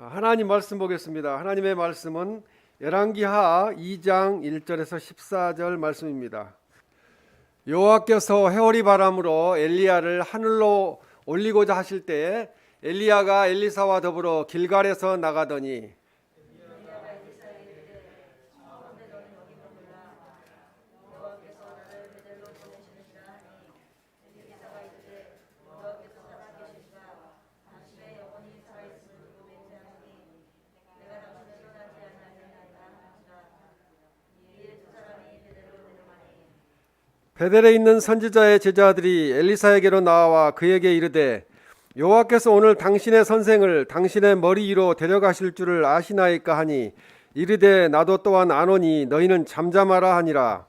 하나님 말씀 보겠습니다. 하나님의 말씀은 열왕기하 2장 1절에서 14절 말씀입니다. 여호와께서 회오리 바람으로 엘리야를 하늘로 올리고자 하실 때에 엘리야가 엘리사와 더불어 길갈에서 나가더니 베델에 있는 선지자의 제자들이 엘리사에게로 나와 그에게 이르되 여호와께서 오늘 당신의 선생을 당신의 머리 위로 데려가실 줄을 아시나이까 하니 이르되 나도 또한 아노니 너희는 잠잠하라 하니라.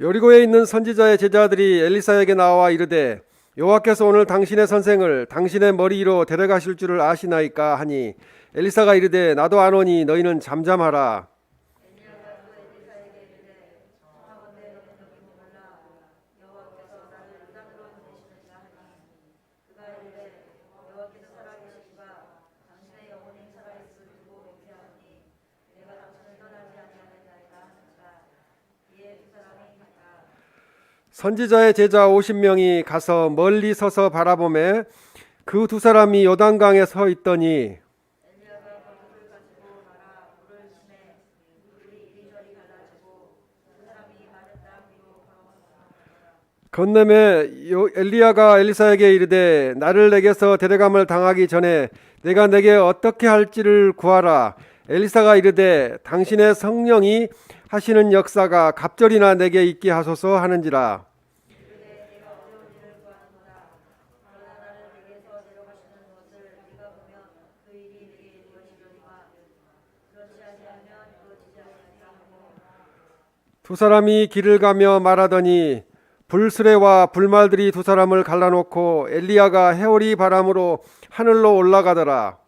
여리고에 있는 선지자의 제자들이 엘리사에게 나와 이르되 여호와께서 오늘 당신의 선생을 당신의 머리 위로 데려가실 줄을 아시나이까 하니 엘리사가 이르되 나도 아노니 너희는 잠잠하라. 선지자의 제자 50명이 가서 멀리 서서 바라보매 그 두 사람이 요단강에 서 있더니 건너매 엘리야가 엘리사에게 이르되 나를 내게서 데려감을 당하기 전에 내가 내게 어떻게 할지를 구하라. 엘리사가 이르되 당신의 성령이 하시는 역사가 갑절이나 내게 있게 하소서 하는지라. 두 사람이 길을 가며 말하더니 불수레와 불말들이 두 사람을 갈라놓고 엘리야가 회오리 바람으로 하늘로 올라가더라.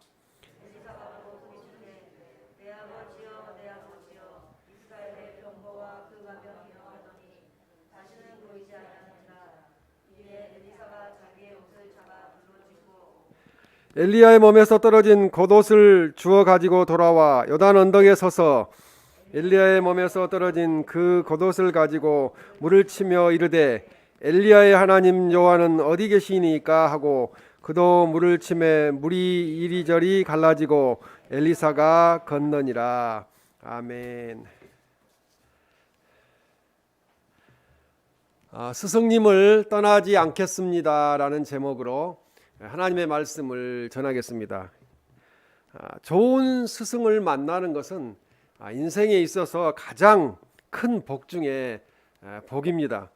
엘리야의 몸에서 떨어진 겉옷을 주워 가지고 돌아와 요단 언덕에 서서 엘리야의 몸에서 떨어진 그 겉옷을 가지고 물을 치며 이르되 엘리야의 하나님 여호와는 어디 계시니까 하고 그도 물을 치매 물이 이리저리 갈라지고 엘리사가 건너니라. 아멘. 스승님을 떠나지 않겠습니다라는 제목으로 하나님의 말씀을 전하겠습니다. 좋은 스승을 만나는 것은 인생에 있어서 가장 큰 복 중에 복입니다.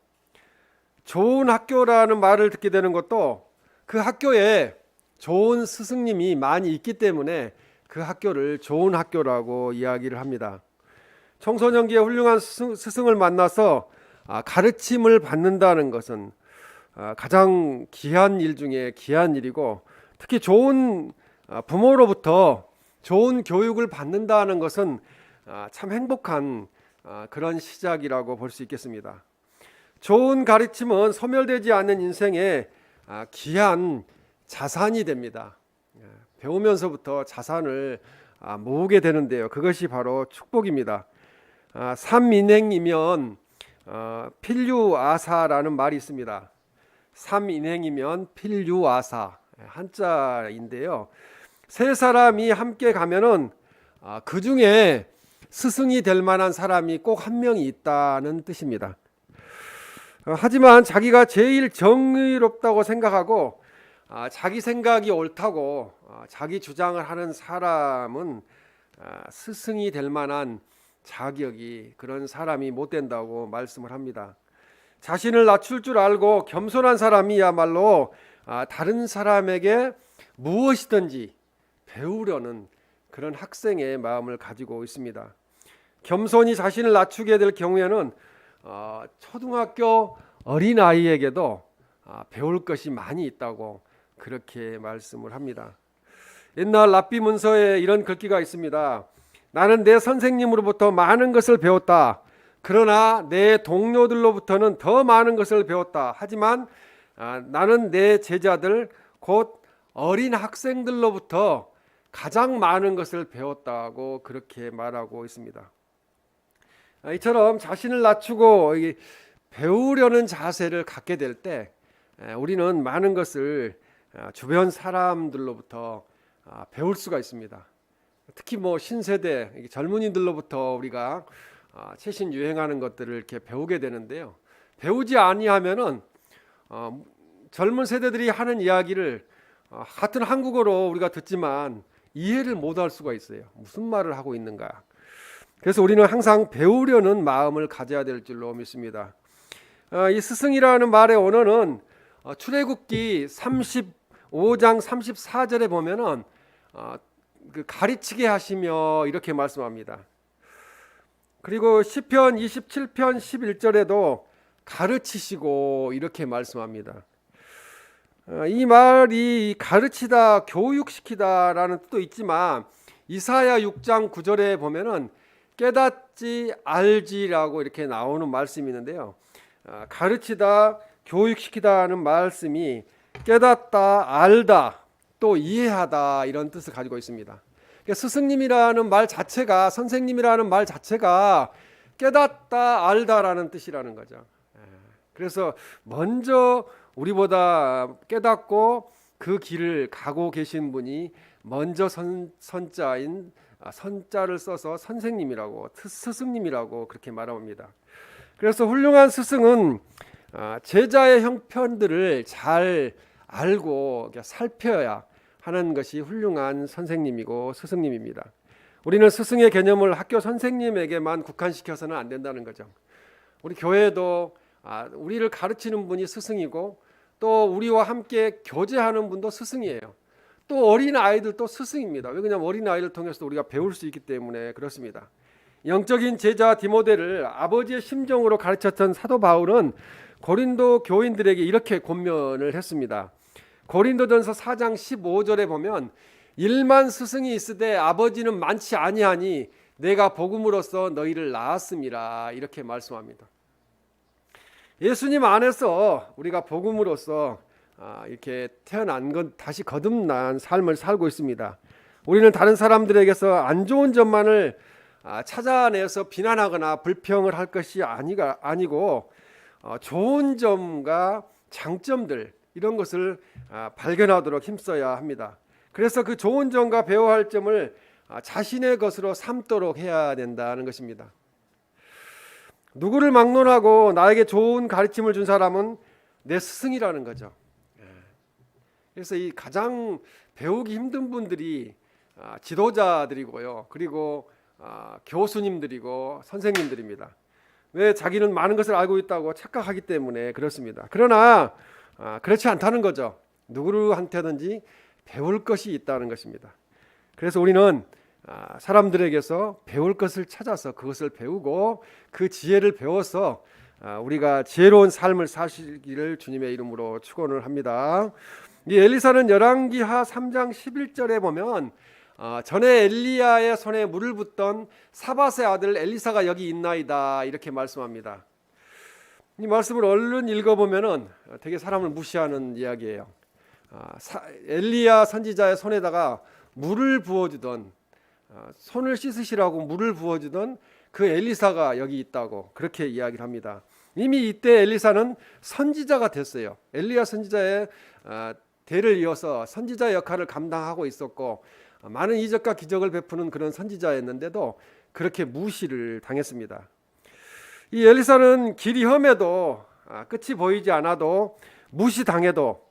좋은 학교라는 말을 듣게 되는 것도 그 학교에 좋은 스승님이 많이 있기 때문에 그 학교를 좋은 학교라고 이야기를 합니다. 청소년기에 훌륭한 스승을 만나서 가르침을 받는다는 것은 가장 귀한 일 중에 귀한 일이고 특히 좋은 부모로부터 좋은 교육을 받는다는 것은 참 행복한 그런 시작이라고 볼 수 있겠습니다. 좋은 가르침은 소멸되지 않는 인생의 귀한 자산이 됩니다. 배우면서부터 자산을 모으게 되는데요. 그것이 바로 축복입니다. 삼인행이면 필유아사라는 말이 있습니다. 삼인행이면 필유아사 한자인데요. 세 사람이 함께 가면은 그 중에 스승이 될 만한 사람이 꼭 한 명이 있다는 뜻입니다. 하지만 자기가 제일 정의롭다고 생각하고 자기 생각이 옳다고 자기 주장을 하는 사람은 스승이 될 만한 자격이 그런 사람이 못 된다고 말씀을 합니다. 자신을 낮출 줄 알고 겸손한 사람이야말로 다른 사람에게 무엇이든지 배우려는 그런 학생의 마음을 가지고 있습니다. 겸손히 자신을 낮추게 될 경우에는 초등학교 어린아이에게도 배울 것이 많이 있다고 그렇게 말씀을 합니다. 옛날 랍비 문서에 이런 글귀가 있습니다. 나는 내 선생님으로부터 많은 것을 배웠다. 그러나 내 동료들로부터는 더 많은 것을 배웠다. 하지만 나는 내 제자들 곧 어린 학생들로부터 가장 많은 것을 배웠다고 그렇게 말하고 있습니다. 이처럼 자신을 낮추고 배우려는 자세를 갖게 될 때 우리는 많은 것을 주변 사람들로부터 배울 수가 있습니다. 특히 신세대 젊은이들로부터 우리가 최신 유행하는 것들을 이렇게 배우게 되는데요. 배우지 아니하면은 젊은 세대들이 하는 이야기를 같은 한국어로 우리가 듣지만 이해를 못할 수가 있어요. 무슨 말을 하고 있는가. 그래서 우리는 항상 배우려는 마음을 가져야 될 줄로 믿습니다. 이 스승이라는 말의 언어는 출애굽기 35장 34절에 보면은 가르치게 하시며 이렇게 말씀합니다. 그리고 시편 27편 11절에도 가르치시고 이렇게 말씀합니다. 이 말이 가르치다, 교육시키다라는 뜻도 있지만 이사야 6장 9절에 보면은 깨닫지 알지라고 이렇게 나오는 말씀이 있는데요. 가르치다, 교육시키다는 말씀이 깨닫다, 알다, 또 이해하다 이런 뜻을 가지고 있습니다. 그러니까 스승님이라는 말 자체가, 선생님이라는 말 자체가 깨닫다, 알다라는 뜻이라는 거죠. 그래서 먼저 우리보다 깨닫고 그 길을 가고 계신 분이 먼저 선자인 선자를 써서 선생님이라고, 스승님이라고 그렇게 말합니다. 그래서 훌륭한 스승은 제자의 형편들을 잘 알고 살펴야 하는 것이 훌륭한 선생님이고 스승님입니다. 우리는 스승의 개념을 학교 선생님에게만 국한시켜서는 안 된다는 거죠. 우리 교회도 우리를 가르치는 분이 스승이고 또 우리와 함께 교제하는 분도 스승이에요. 또 어린 아이들도 스승입니다. 왜냐하면 어린 아이를 통해서 우리가 배울 수 있기 때문에 그렇습니다. 영적인 제자 디모데를 아버지의 심정으로 가르쳤던 사도 바울은 고린도 교인들에게 이렇게 권면을 했습니다. 고린도전서 4장 15절에 보면 일만 스승이 있으되 아버지는 많지 아니하니 내가 복음으로써 너희를 낳았음이라 이렇게 말씀합니다. 예수님 안에서 우리가 복음으로써 이렇게 태어난 건 다시 거듭난 삶을 살고 있습니다. 우리는 다른 사람들에게서 안 좋은 점만을 찾아내서 비난하거나 불평을 할 것이 아니고 좋은 점과 장점들 이런 것을 발견하도록 힘써야 합니다. 그래서 그 좋은 점과 배워야 할 점을 자신의 것으로 삼도록 해야 된다는 것입니다. 누구를 막론하고 나에게 좋은 가르침을 준 사람은 내 스승이라는 거죠. 그래서 이 가장 배우기 힘든 분들이 지도자들이고요. 그리고 교수님들이고 선생님들입니다. 왜? 자기는 많은 것을 알고 있다고 착각하기 때문에 그렇습니다. 그러나 그렇지 않다는 거죠. 누구한테든지 배울 것이 있다는 것입니다. 그래서 우리는 사람들에게서 배울 것을 찾아서 그것을 배우고 그 지혜를 배워서 우리가 지혜로운 삶을 사시기를 주님의 이름으로 축원을 합니다. 이 엘리사는 열왕기하 3장 11절에 보면 전에 엘리야의 손에 물을 붓던 사밧의 아들 엘리사가 여기 있나이다 이렇게 말씀합니다. 이 말씀을 얼른 읽어보면은 되게 사람을 무시하는 이야기예요. 엘리야 선지자의 손에다가 물을 부어주던 손을 씻으시라고 물을 부어주던 그 엘리사가 여기 있다고 그렇게 이야기를 합니다. 이미 이때 엘리사는 선지자가 됐어요. 엘리야 선지자의 대를 이어서 선지자 역할을 감당하고 있었고 많은 이적과 기적을 베푸는 그런 선지자였는데도 그렇게 무시를 당했습니다. 이 엘리사는 길이 험해도 끝이 보이지 않아도 무시당해도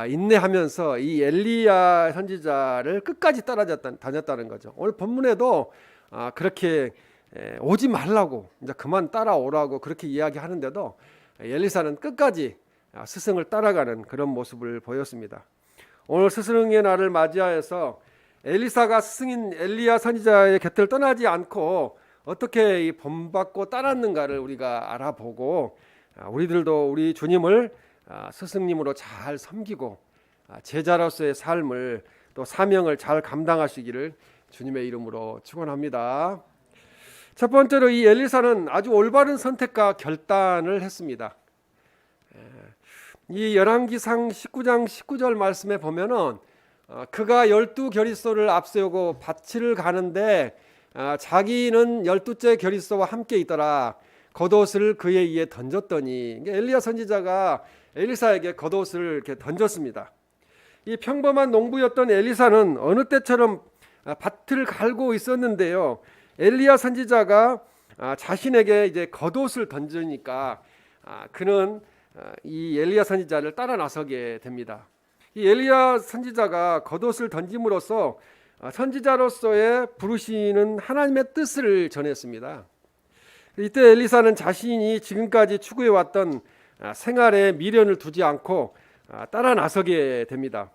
인내하면서 이 엘리야 선지자를 끝까지 따라다녔다는 거죠. 오늘 본문에도 그렇게 오지 말라고 이제 그만 따라오라고 그렇게 이야기하는데도 엘리사는 끝까지 스승을 따라가는 그런 모습을 보였습니다. 오늘 스승의 날을 맞이하여서 엘리사가 스승인 엘리야 선지자의 곁을 떠나지 않고 어떻게 본받고 따랐는가를 우리가 알아보고 우리들도 우리 주님을 스승님으로 잘 섬기고 제자로서의 삶을 또 사명을 잘 감당하시기를 주님의 이름으로 축원합니다. 첫 번째로 이 엘리사는 아주 올바른 선택과 결단을 했습니다. 이 열왕기상 19장 19절 말씀에 보면은 그가 12겨리소를 앞세우고 밭을 가는데 자기는 12째 겨리소와 함께 있더라. 겉옷을 그의 이에 던졌더니, 엘리야 선지자가 엘리사에게 겉옷을 이렇게 던졌습니다. 이 평범한 농부였던 엘리사는 어느 때처럼 밭을 갈고 있었는데요. 엘리야 선지자가 자신에게 이제 겉옷을 던지니까 그는 이 엘리야 선지자를 따라 나서게 됩니다. 이 엘리야 선지자가 겉옷을 던짐으로써 선지자로서의 부르시는 하나님의 뜻을 전했습니다. 이때 엘리사는 자신이 지금까지 추구해왔던 생활에 미련을 두지 않고 따라 나서게 됩니다.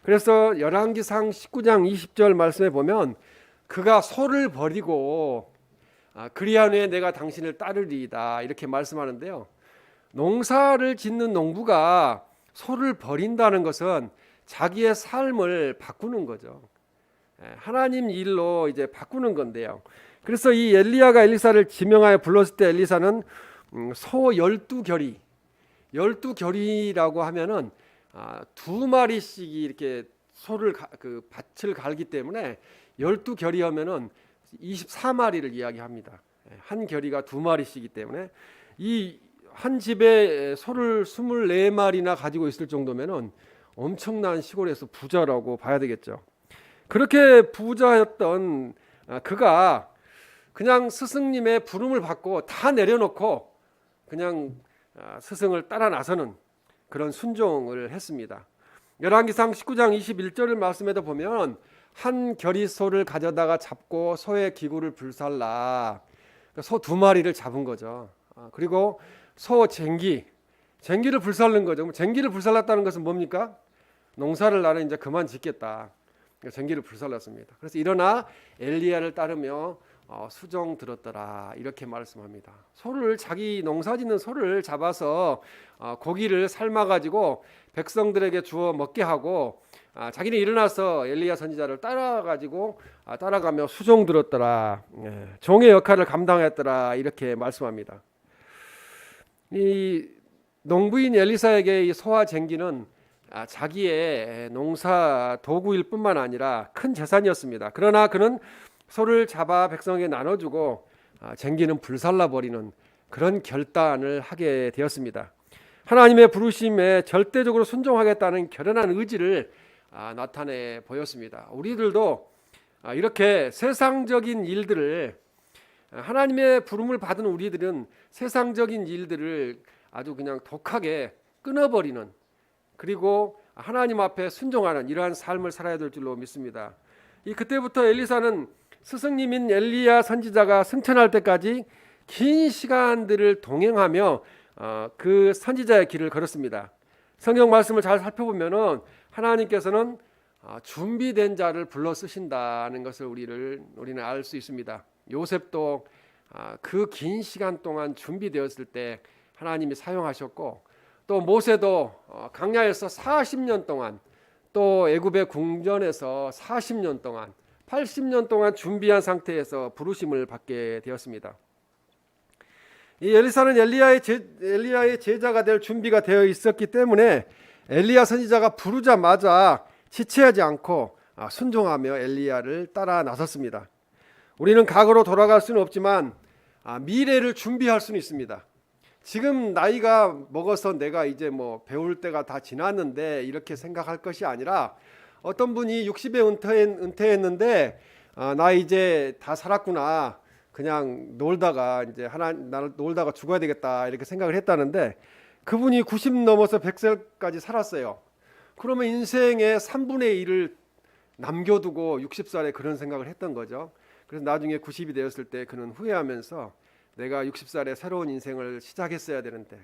그래서 열왕기상 19장 20절 말씀에 보면 그가 소를 버리고 그리한 후에 내가 당신을 따르리이다 이렇게 말씀하는데요. 농사를 짓는 농부가 소를 버린다는 것은 자기의 삶을 바꾸는 거죠. 하나님 일로 이제 바꾸는 건데요. 그래서 이 엘리야가 엘리사를 지명하여 불렀을 때 엘리사는 소 12겨리, 12겨리라고 하면은 두 마리씩 이렇게 소를 그 밭을 갈기 때문에 12겨리 하면은 24마리를 이야기합니다. 한 겨리가 두 마리씩이기 때문에 이 한 집에 소를 24마리나 가지고 있을 정도면은 엄청난 시골에서 부자라고 봐야 되겠죠. 그렇게 부자였던 그가 그냥 스승님의 부름을 받고 다 내려놓고 그냥 스승을 따라 나서는 그런 순종을 했습니다. 열왕기상 19장 21절 말씀에도 보면 한 겨리소를 가져다가 잡고 소의 기구를 불살라, 소 두 마리를 잡은 거죠. 그리고 소 쟁기를 불살른 거죠. 쟁기를 불살랐다는 것은 뭡니까? 농사를 나는 이제 그만 짓겠다. 쟁기를 불살랐습니다. 그래서 일어나 엘리야를 따르며 수종 들었더라 이렇게 말씀합니다. 소를 자기 농사짓는 소를 잡아서 고기를 삶아가지고 백성들에게 주어 먹게 하고 자기는 일어나서 엘리야 선지자를 따라가며 수종 들었더라. 종의 역할을 감당했더라 이렇게 말씀합니다. 이 농부인 엘리사에게 이 소와 쟁기는 자기의 농사 도구일 뿐만 아니라 큰 재산이었습니다. 그러나 그는 소를 잡아 백성에게 나눠주고 쟁기는 불살라버리는 그런 결단을 하게 되었습니다. 하나님의 부르심에 절대적으로 순종하겠다는 결연한 의지를 나타내 보였습니다. 우리들도 이렇게 세상적인 일들을, 하나님의 부름을 받은 우리들은 세상적인 일들을 아주 그냥 독하게 끊어버리는, 그리고 하나님 앞에 순종하는 이러한 삶을 살아야 될 줄로 믿습니다. 그때부터 엘리사는 스승님인 엘리야 선지자가 승천할 때까지 긴 시간들을 동행하며 그 선지자의 길을 걸었습니다. 성경 말씀을 잘 살펴보면은 하나님께서는 준비된 자를 불러 쓰신다는 것을 우리는 알 수 있습니다. 요셉도 그 긴 시간 동안 준비되었을 때 하나님이 사용하셨고, 또 모세도 광야에서 40년 동안, 또 애굽의 궁전에서 40년 동안, 80년 동안 준비한 상태에서 부르심을 받게 되었습니다. 이 엘리사는 엘리야의 제자가 될 준비가 되어 있었기 때문에 엘리야 선지자가 부르자마자 지체하지 않고 순종하며 엘리야를 따라 나섰습니다. 우리는 과거로 돌아갈 수는 없지만 미래를 준비할 수는 있습니다. 지금 나이가 먹어서 내가 이제 뭐 배울 때가 다 지났는데 이렇게 생각할 것이 아니라, 어떤 분이 60에 은퇴했는데 나 이제 다 살았구나, 그냥 놀다가 이제 나는 놀다가 죽어야 되겠다 이렇게 생각을 했다는데, 그분이 90 넘어서 100살까지 살았어요. 그러면 인생의 3분의 1을 남겨두고 60살에 그런 생각을 했던 거죠. 그래서 나중에 90이 되었을 때 그는 후회하면서 내가 60살에 새로운 인생을 시작했어야 되는데,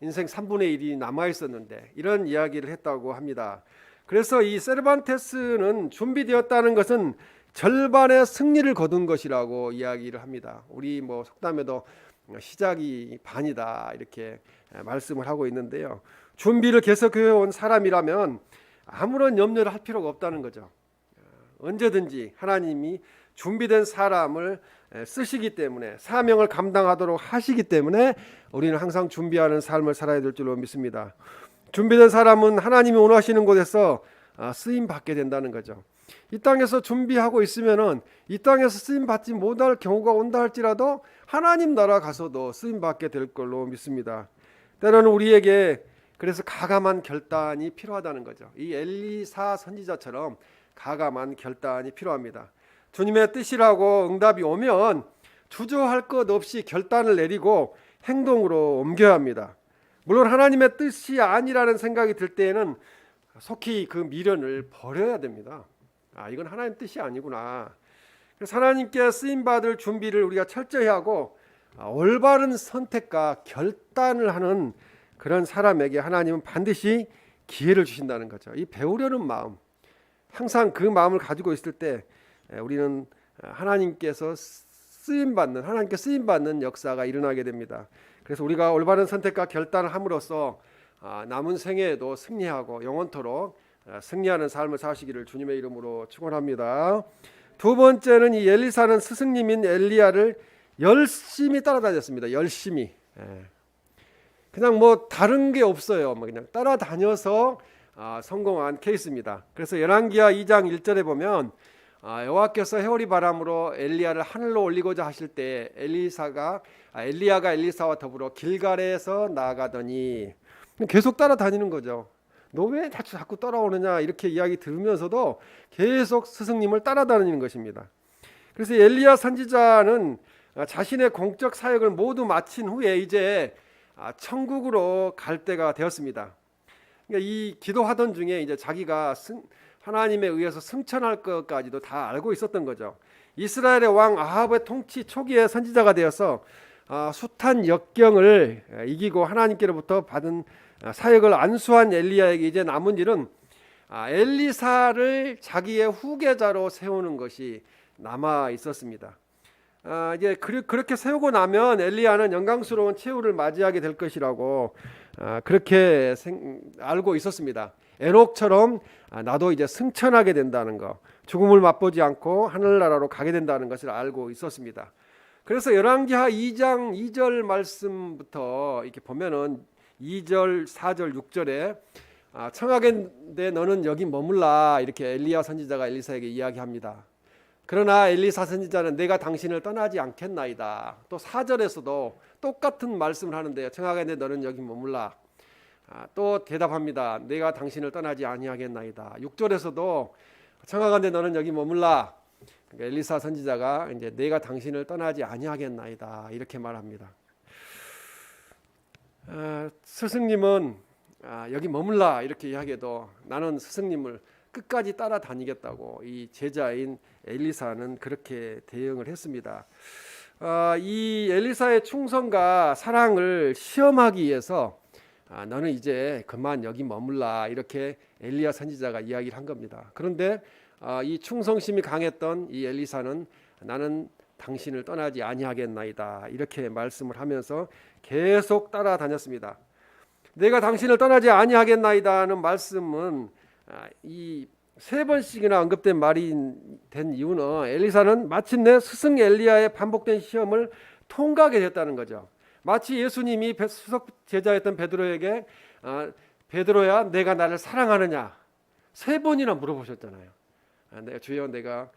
인생 3분의 1이 남아있었는데, 이런 이야기를 했다고 합니다. 그래서 이 세르반테스는 준비되었다는 것은 절반의 승리를 거둔 것이라고 이야기를 합니다. 우리 속담에도 시작이 반이다 이렇게 말씀을 하고 있는데요. 준비를 계속해 온 사람이라면 아무런 염려를 할 필요가 없다는 거죠. 언제든지 하나님이 준비된 사람을 쓰시기 때문에, 사명을 감당하도록 하시기 때문에 우리는 항상 준비하는 삶을 살아야 될 줄로 믿습니다. 준비된 사람은 하나님이 원하시는 곳에서 쓰임 받게 된다는 거죠. 이 땅에서 준비하고 있으면은 이 땅에서 쓰임 받지 못할 경우가 온다 할지라도 하나님 나라 가서도 쓰임 받게 될 걸로 믿습니다. 때로는 우리에게 그래서 가감한 결단이 필요하다는 거죠. 이 엘리사 선지자처럼 가감한 결단이 필요합니다. 주님의 뜻이라고 응답이 오면 주저할 것 없이 결단을 내리고 행동으로 옮겨야 합니다. 물론 하나님의 뜻이 아니라는 생각이 들 때에는 속히 그 미련을 버려야 됩니다. 이건 하나님 뜻이 아니구나. 그래서 하나님께 쓰임받을 준비를 우리가 철저히 하고 올바른 선택과 결단을 하는 그런 사람에게 하나님은 반드시 기회를 주신다는 거죠. 이 배우려는 마음, 항상 그 마음을 가지고 있을 때 우리는 하나님께 쓰임받는 역사가 일어나게 됩니다. 그래서 우리가 올바른 선택과 결단을 함으로써 남은 생애에도 승리하고 영원토록 승리하는 삶을 사시기를 주님의 이름으로 축원합니다. 두 번째는 이 엘리사는 스승님인 엘리야를 열심히 따라다녔습니다. 열심히. 그냥 뭐 다른 게 없어요. 그냥 따라다녀서 성공한 케이스입니다. 그래서 열왕기하 2장 1절에 보면 여호와께서 해오리 바람으로 엘리야를 하늘로 올리고자 하실 때 엘리야가 엘리사와 더불어 길갈에서 나아가더니 계속 따라다니는 거죠. 너 왜 자꾸 따라오느냐 이렇게 이야기 들으면서도 계속 스승님을 따라다니는 것입니다. 그래서 엘리야 선지자는 자신의 공적 사역을 모두 마친 후에 이제 천국으로 갈 때가 되었습니다. 그러니까 이 기도하던 중에 이제 자기가 하나님에 의해서 승천할 것까지도 다 알고 있었던 거죠. 이스라엘의 왕 아합의 통치 초기에 선지자가 되어서 숱한 역경을 이기고 하나님께로부터 받은 사역을 안수한 엘리야에게 이제 남은 일은 엘리사를 자기의 후계자로 세우는 것이 남아 있었습니다. 이제 그렇게 세우고 나면 엘리야는 영광스러운 최후를 맞이하게 될 것이라고 그렇게 알고 있었습니다. 에녹처럼 나도 이제 승천하게 된다는 거, 죽음을 맛보지 않고 하늘나라로 가게 된다는 것을 알고 있었습니다. 그래서 열왕기하 2장 2절 말씀부터 이렇게 보면은 2절, 4절, 6절에 청하건대 너는 여기 머물라 이렇게 엘리야 선지자가 엘리사에게 이야기합니다. 그러나 엘리사 선지자는 내가 당신을 떠나지 않겠나이다. 또 4절에서도 똑같은 말씀을 하는데요. 청하건대 너는 여기 머물라. 또 대답합니다. 내가 당신을 떠나지 아니하겠나이다. 6절에서도 청하건대 너는 여기 머물라. 그러니까 엘리사 선지자가 이제 내가 당신을 떠나지 아니하겠나이다 이렇게 말합니다. 스승님은 여기 머물라 이렇게 이야기해도 나는 스승님을 끝까지 따라다니겠다고 이 제자인 엘리사는 그렇게 대응을 했습니다. 이 엘리사의 충성과 사랑을 시험하기 위해서 너는 이제 그만 여기 머물라 이렇게 엘리야 선지자가 이야기를 한 겁니다. 그런데 이 충성심이 강했던 이 엘리사는 나는 당신을 떠나지 아니하겠나이다 이렇게 말씀을 하면서 계속 따라다녔습니다. 내가 당신을 떠나지 아니하겠나이다는 말씀은 이 3번씩이나 언급된 말이 된 이유는 엘리사는 마침내 스승 엘리야의 반복된 시험을 통과하게 됐다는 거죠. 마치 예수님이 수석 제자였던 베드로에게 베드로야 내가 나를 사랑하느냐 3번이나 물어보셨잖아요. 주여 내가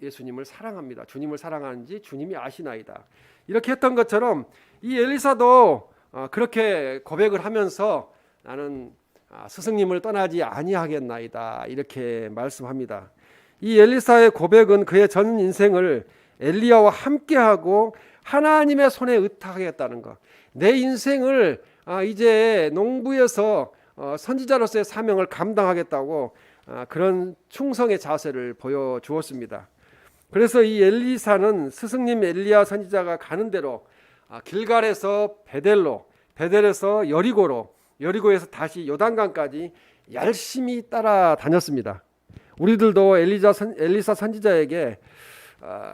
예수님을 사랑합니다. 주님을 사랑하는지 주님이 아시나이다. 이렇게 했던 것처럼 이 엘리사도 그렇게 고백을 하면서 나는 스승님을 떠나지 아니하겠나이다 이렇게 말씀합니다. 이 엘리사의 고백은 그의 전 인생을 엘리야와 함께하고 하나님의 손에 의탁하겠다는 것. 내 인생을 이제 농부에서 선지자로서의 사명을 감당하겠다고 그런 충성의 자세를 보여주었습니다. 그래서 이 엘리사는 스승님 엘리야 선지자가 가는 대로 길갈에서 베델로, 베델에서 여리고로, 여리고에서 다시 요단강까지 열심히 따라다녔습니다. 우리들도 엘리사 선지자에게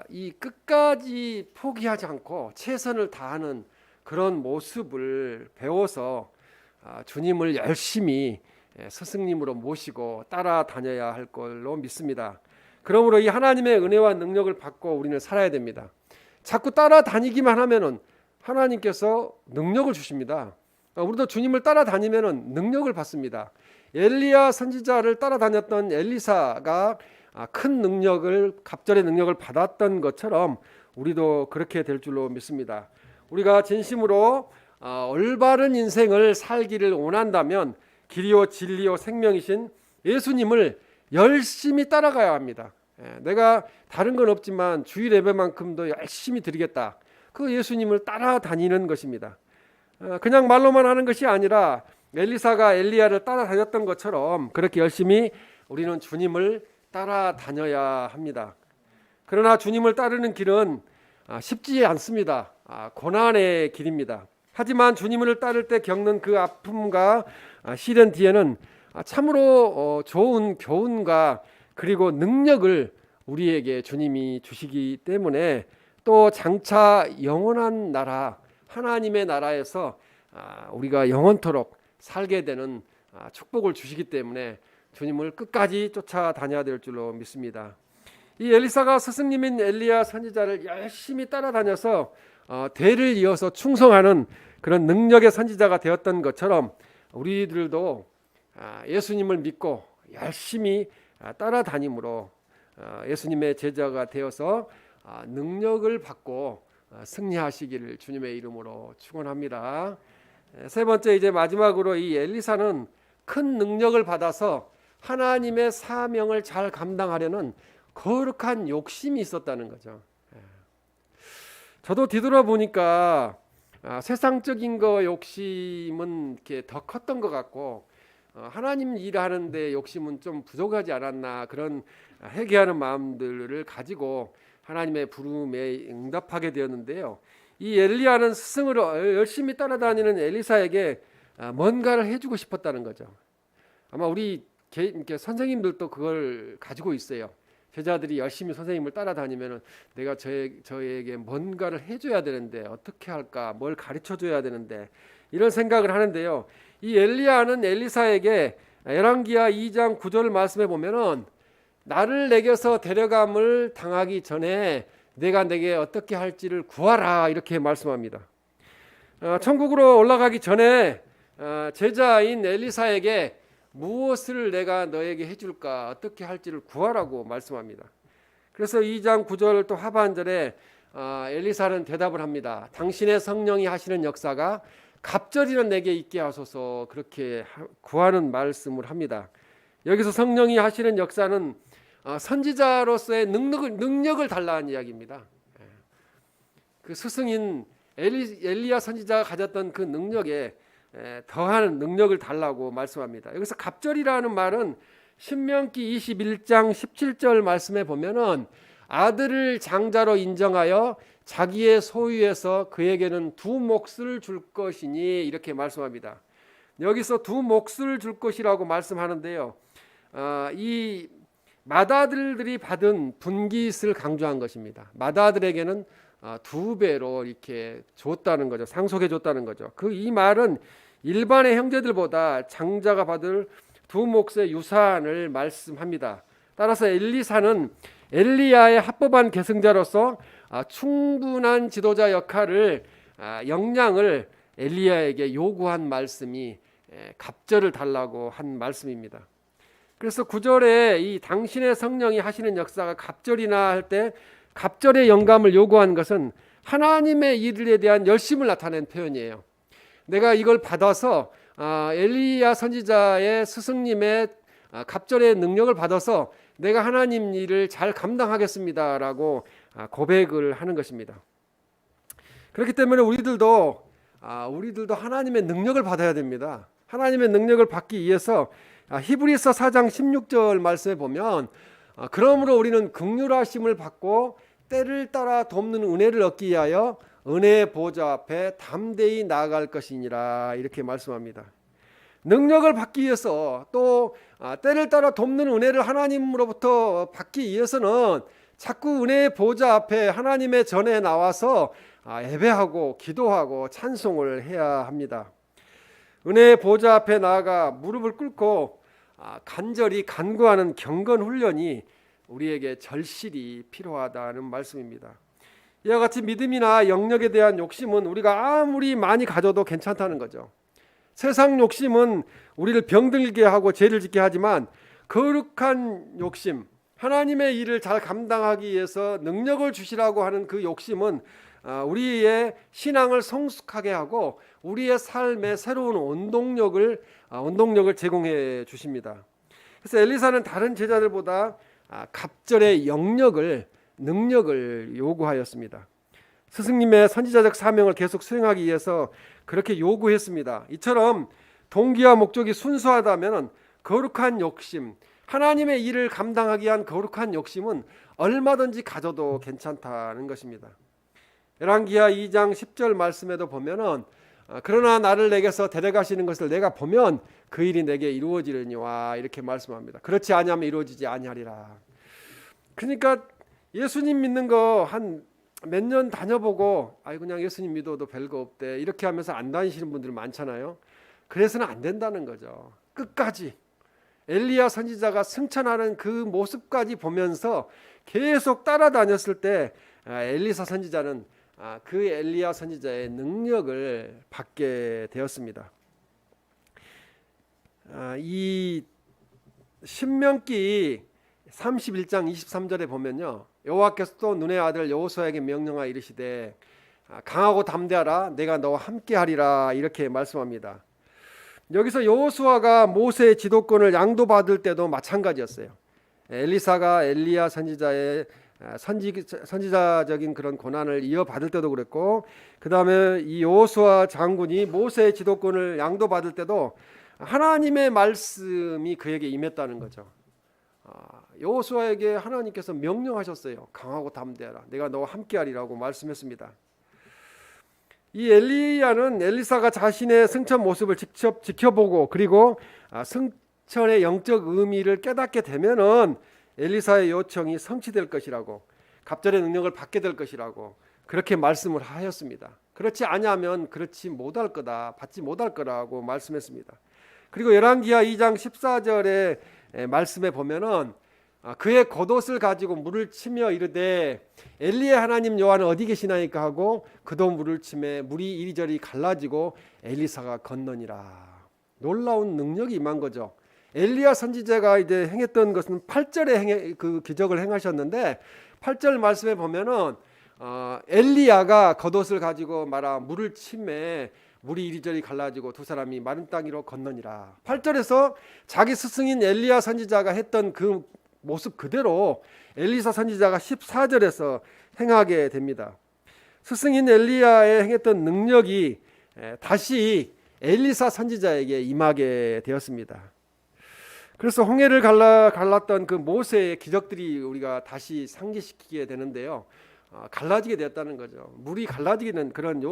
이 끝까지 포기하지 않고 최선을 다하는 그런 모습을 배워서 주님을 열심히 스승님으로 모시고 따라다녀야 할 걸로 믿습니다. 그러므로 이 하나님의 은혜와 능력을 받고 우리는 살아야 됩니다. 자꾸 따라다니기만 하면은 하나님께서 능력을 주십니다. 우리도 주님을 따라다니면은 능력을 받습니다. 엘리야 선지자를 따라다녔던 엘리사가 큰 능력을, 갑절의 능력을 받았던 것처럼 우리도 그렇게 될 줄로 믿습니다. 우리가 진심으로 올바른 인생을 살기를 원한다면 길이요 진리요 생명이신 예수님을 열심히 따라가야 합니다. 내가 다른 건 없지만 주일 예배만큼도 열심히 드리겠다. 그 예수님을 따라다니는 것입니다. 그냥 말로만 하는 것이 아니라 엘리사가 엘리야를 따라다녔던 것처럼 그렇게 열심히 우리는 주님을 따라다녀야 합니다. 그러나 주님을 따르는 길은 쉽지 않습니다. 고난의 길입니다. 하지만 주님을 따를 때 겪는 그 아픔과 시련 뒤에는 참으로 좋은 교훈과 그리고 능력을 우리에게 주님이 주시기 때문에 또 장차 영원한 나라, 하나님의 나라에서 우리가 영원토록 살게 되는 축복을 주시기 때문에 주님을 끝까지 쫓아다녀야 될 줄로 믿습니다. 이 엘리사가 스승님인 엘리야 선지자를 열심히 따라다녀서 대를 이어서 충성하는 그런 능력의 선지자가 되었던 것처럼 우리들도 예수님을 믿고 열심히 따라다님으로 예수님의 제자가 되어서 능력을 받고 승리하시기를 주님의 이름으로 축원합니다. 세 번째, 이제 마지막으로 이 엘리사는 큰 능력을 받아서 하나님의 사명을 잘 감당하려는 거룩한 욕심이 있었다는 거죠. 저도 뒤돌아보니까 세상적인 거 욕심은 이렇게 더 컸던 것 같고 하나님 일하는데 욕심은 좀 부족하지 않았나, 그런 회개하는 마음들을 가지고 하나님의 부름에 응답하게 되었는데요. 이 엘리야는 스승으로 열심히 따라다니는 엘리사에게 뭔가를 해주고 싶었다는 거죠. 아마 우리 선생님들도 그걸 가지고 있어요. 제자들이 열심히 선생님을 따라다니면 내가 저에게 뭔가를 해줘야 되는데 어떻게 할까, 뭘 가르쳐줘야 되는데, 이런 생각을 하는데요. 이 엘리야는 엘리사에게 열왕기하 2장 9절 말씀에 보면은 나를 내게서 데려감을 당하기 전에 내가 내게 어떻게 할지를 구하라, 이렇게 말씀합니다. 천국으로 올라가기 전에 제자인 엘리사에게 무엇을 내가 너에게 해줄까, 어떻게 할지를 구하라고 말씀합니다. 그래서 2장 9절 또 하반절에 엘리사는 대답을 합니다. 당신의 성령이 하시는 역사가 갑절이는 내게 있게 하소서, 그렇게 구하는 말씀을 합니다. 여기서 성령이 하시는 역사는 선지자로서의 능력을 달라는 이야기입니다. 그 스승인 엘리야 선지자가 가졌던 그 능력에 더한 능력을 달라고 말씀합니다. 여기서 갑절이라는 말은 신명기 21장 17절 말씀에 보면은 아들을 장자로 인정하여 자기의 소유에서 그에게는 두 몫을 줄 것이니, 이렇게 말씀합니다. 여기서 두 몫을 줄 것이라고 말씀하는데요. 이 맏아들들이 받은 분깃을 강조한 것입니다. 맏아들에게는 두 배로 이렇게 줬다는 거죠. 상속해 줬다는 거죠. 이 말은 일반의 형제들보다 장자가 받을 두 몫의 유산을 말씀합니다. 따라서 엘리사는 엘리야의 합법한 계승자로서 충분한 지도자 역할을, 역량을 엘리야에게 요구한 말씀이 갑절을 달라고 한 말씀입니다. 그래서 9절에 이 당신의 성령이 하시는 역사가 갑절이나 할 때 갑절의 영감을 요구한 것은 하나님의 일에 대한 열심을 나타낸 표현이에요. 내가 이걸 받아서 엘리야 선지자의 스승님의 갑절의 능력을 받아서 내가 하나님 일을 잘 감당하겠습니다라고 고백을 하는 것입니다. 그렇기 때문에 우리들도 하나님의 능력을 받아야 됩니다. 하나님의 능력을 받기 위해서 히브리서 4장 16절 말씀에 보면 그러므로 우리는 긍휼하심을 받고 때를 따라 돕는 은혜를 얻기 위하여 은혜의 보좌 앞에 담대히 나아갈 것이니라, 이렇게 말씀합니다. 능력을 받기 위해서 또 때를 따라 돕는 은혜를 하나님으로부터 받기 위해서는 자꾸 은혜의 보좌 앞에 하나님의 전에 나와서 예배하고 기도하고 찬송을 해야 합니다. 은혜의 보좌 앞에 나아가 무릎을 꿇고 간절히 간구하는 경건 훈련이 우리에게 절실히 필요하다는 말씀입니다. 이와 같이 믿음이나 영역에 대한 욕심은 우리가 아무리 많이 가져도 괜찮다는 거죠. 세상 욕심은 우리를 병들게 하고 죄를 짓게 하지만 거룩한 욕심, 하나님의 일을 잘 감당하기 위해서 능력을 주시라고 하는 그 욕심은 우리의 신앙을 성숙하게 하고 우리의 삶에 새로운 원동력을 제공해 주십니다. 그래서 엘리사는 다른 제자들보다 갑절의 능력을 요구하였습니다. 스승님의 선지자적 사명을 계속 수행하기 위해서 그렇게 요구했습니다. 이처럼 동기와 목적이 순수하다면 거룩한 욕심, 하나님의 일을 감당하기 위한 거룩한 욕심은 얼마든지 가져도 괜찮다는 것입니다. 열왕기하 2장 10절 말씀에도 보면은 그러나 나를 내게서 데려가시는 것을 내가 보면 그 일이 내게 이루어지려니와 이렇게 말씀합니다. 그렇지 아니하면 이루어지지 아니하리라. 그러니까 예수님 믿는 거 한 몇 년 다녀보고 그냥 예수님 믿어도 별거 없대 이렇게 하면서 안 다니시는 분들 많잖아요. 그래서는 안 된다는 거죠. 끝까지 엘리야 선지자가 승천하는 그 모습까지 보면서 계속 따라다녔을 때 엘리사 선지자는 그 엘리야 선지자의 능력을 받게 되었습니다. 이 신명기 31장 23절에 보면요, 여호와께서 또 눈의 아들 여호수아에게 명령하여 이르시되 강하고 담대하라, 내가 너와 함께하리라 이렇게 말씀합니다. 여기서 여호수아가 모세의 지도권을 양도받을 때도 마찬가지였어요. 엘리사가 엘리야 선지자의 선지자적인 그런 고난을 이어받을 때도 그랬고, 그 다음에 이 여호수아 장군이 모세의 지도권을 양도받을 때도 하나님의 말씀이 그에게 임했다는 거죠. 여호수아에게 하나님께서 명령하셨어요. 강하고 담대하라, 내가 너와 함께하리라고 말씀했습니다. 이 엘리야는 엘리사가 자신의 승천 모습을 직접 지켜보고 그리고 승천의 영적 의미를 깨닫게 되면은 엘리사의 요청이 성취될 것이라고, 갑절의 능력을 받게 될 것이라고 그렇게 말씀을 하였습니다. 그렇지 아니하면 그렇지 못할 거다, 받지 못할 거라고 말씀했습니다. 그리고 열왕기하 2장 14절의 말씀에 보면은 그의 겉옷을 가지고 물을 치며 이르되 엘리의 하나님 여호와는 어디 계시나이까 하고 그도 물을 치매 물이 이리저리 갈라지고 엘리사가 건너니라. 놀라운 능력이 임한 거죠. 엘리야 선지자가 이제 행했던 것은 8절에 그 기적을 행하셨는데 8절 말씀에 보면은 엘리야가 겉옷을 가지고 말아 물을 치매 물이 이리저리 갈라지고 두 사람이 마른 땅 위로 건너니라. 8절에서 자기 스승인 엘리야 선지자가 했던 그 모습 그대로 엘리사 선지자가 14절에서 행하게 됩니다. 스승인 엘리야의 행했던 능력이 다시 엘리사 선지자에게 임하게 되었습니다. 그래서 홍해를 갈랐던 그 모세의 기적들이 우리가 다시 상기시키게 되는데요, 갈라지게 되었다는 거죠. 물이 갈라지게 된 그런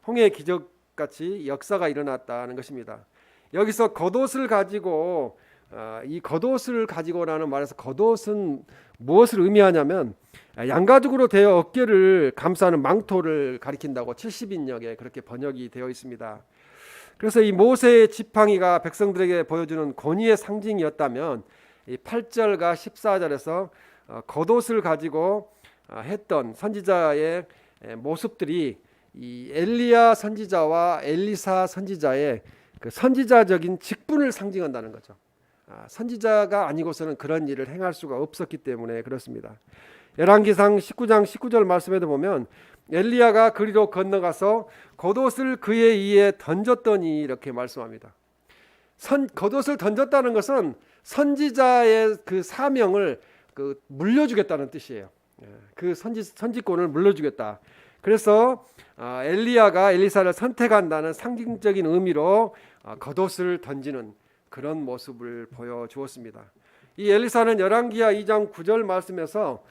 홍해의 기적같이 역사가 일어났다는 것입니다. 여기서 겉옷을 가지고 이 겉옷을 가지고라는 말에서 겉옷은 무엇을 의미하냐면 양가죽으로 되어 어깨를 감싸는 망토를 가리킨다고 70인역에 그렇게 번역이 되어 있습니다. 그래서 이 모세의 지팡이가 백성들에게 보여주는 권위의 상징이었다면 이 8절과 14절에서 겉옷을 가지고 했던 선지자의 모습들이 이 엘리야 선지자와 엘리사 선지자의 그 선지자적인 직분을 상징한다는 거죠. 선지자가 아니고서는 그런 일을 행할 수가 없었기 때문에 그렇습니다. 열왕기상 19장 19절 말씀에도 보면 엘리야가 그리로 건너가서 겉옷을 그의 이에 던졌더니 이렇게 말씀합니다. 겉옷을 던졌다는 것은 선지자의 그 사명을 물려주겠다는 뜻이에요. 그 선지권을 물려주겠다. 그래서 엘리야가 엘리사를 선택한다는 상징적인 의미로 겉옷을 던지는 그런 모습을 보여주었습니다. 이 엘리사는 열왕기하 2장 9절 말씀에서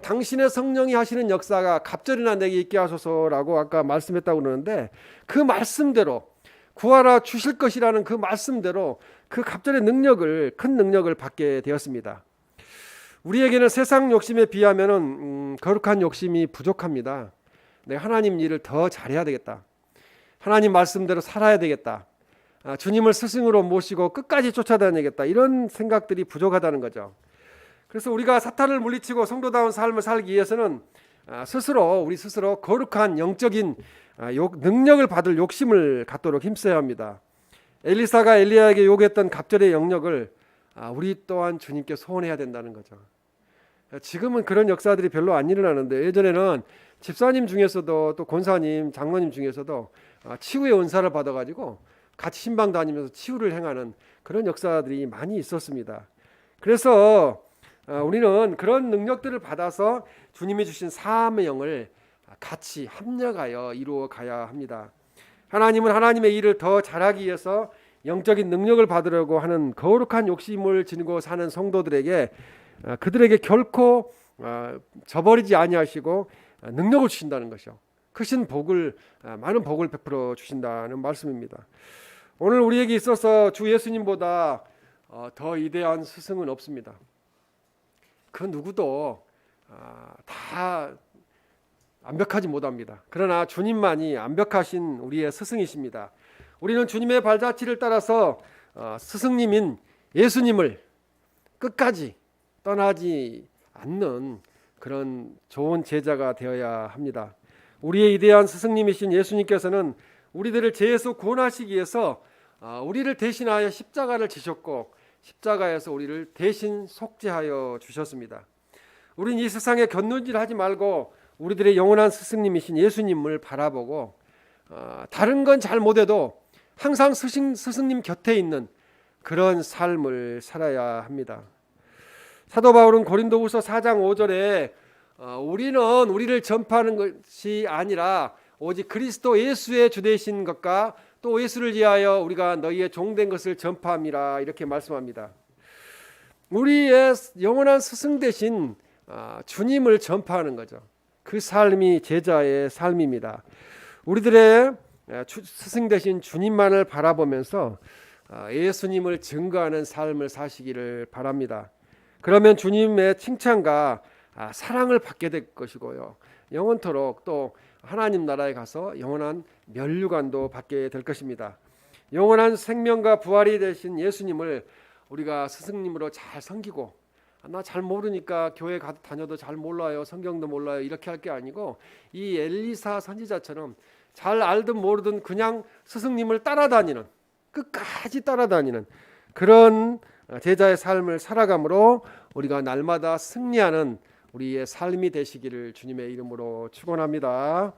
당신의 성령이 하시는 역사가 갑절이나 내게 있게 하소서라고 아까 말씀했다고 그러는데, 그 말씀대로 구하라 주실 것이라는 그 말씀대로 그 갑절의 큰 능력을 받게 되었습니다. 우리에게는 세상 욕심에 비하면 거룩한 욕심이 부족합니다. 내가 하나님 일을 더 잘해야 되겠다, 하나님 말씀대로 살아야 되겠다, 주님을 스승으로 모시고 끝까지 쫓아다니겠다, 이런 생각들이 부족하다는 거죠. 그래서 우리가 사탄을 물리치고 성도다운 삶을 살기 위해서는 우리 스스로 거룩한 영적인 능력을 받을 욕심을 갖도록 힘써야 합니다. 엘리사가 엘리야에게 요구했던 갑절의 영역을 우리 또한 주님께 소원해야 된다는 거죠. 지금은 그런 역사들이 별로 안 일어나는데, 예전에는 집사님 중에서도 또 권사님, 장로님 중에서도 치유의 은사를 받아가지고 같이 신방 다니면서 치유를 행하는 그런 역사들이 많이 있었습니다. 그래서 우리는 그런 능력들을 받아서 주님이 주신 사함의 영을 같이 합력하여 이루어 가야 합니다. 하나님은 하나님의 일을 더 잘하기 위해서 영적인 능력을 받으려고 하는 거룩한 욕심을 지니고 사는 성도들에게 그들에게 결코 저버리지 아니하시고 능력을 주신다는 것이요, 크신 복을, 많은 복을 베풀어 주신다는 말씀입니다. 오늘 우리에게 있어서 주 예수님보다 더 위대한 스승은 없습니다. 그 누구도 다 완벽하지 못합니다. 그러나 주님만이 완벽하신 우리의 스승이십니다. 우리는 주님의 발자취를 따라서 스승님인 예수님을 끝까지 떠나지 않는 그런 좋은 제자가 되어야 합니다. 우리의 위대한 스승님이신 예수님께서는 우리들을 죄에서 구원하시기 위해서 우리를 대신하여 십자가를 지셨고, 십자가에서 우리를 대신 속죄하여 주셨습니다. 우린 이 세상에 곁눈질하지 말고 우리들의 영원한 스승님이신 예수님을 바라보고 다른 건 잘 못해도 항상 스승님 곁에 있는 그런 삶을 살아야 합니다. 사도 바울은 고린도후서 4장 5절에 우리는 우리를 전파하는 것이 아니라 오직 그리스도 예수의 주되신 것과 또 예수를 위하여 우리가 너희의 종된 것을 전파함이라, 이렇게 말씀합니다. 우리의 영원한 스승 되신 주님을 전파하는 거죠. 그 삶이 제자의 삶입니다. 우리들의 스승 되신 주님만을 바라보면서 예수님을 증거하는 삶을 사시기를 바랍니다. 그러면 주님의 칭찬과 사랑을 받게 될 것이고요, 영원토록 또 하나님 나라에 가서 영원한 면류관도 받게 될 것입니다. 영원한 생명과 부활이 되신 예수님을 우리가 스승님으로 잘 섬기고, 나 잘 모르니까 교회 다녀도 잘 몰라요, 성경도 몰라요, 이렇게 할 게 아니고 이 엘리사 선지자처럼 잘 알든 모르든 그냥 스승님을 따라다니는, 끝까지 따라다니는 그런 제자의 삶을 살아감으로 우리가 날마다 승리하는 우리의 삶이 되시기를 주님의 이름으로 축원합니다.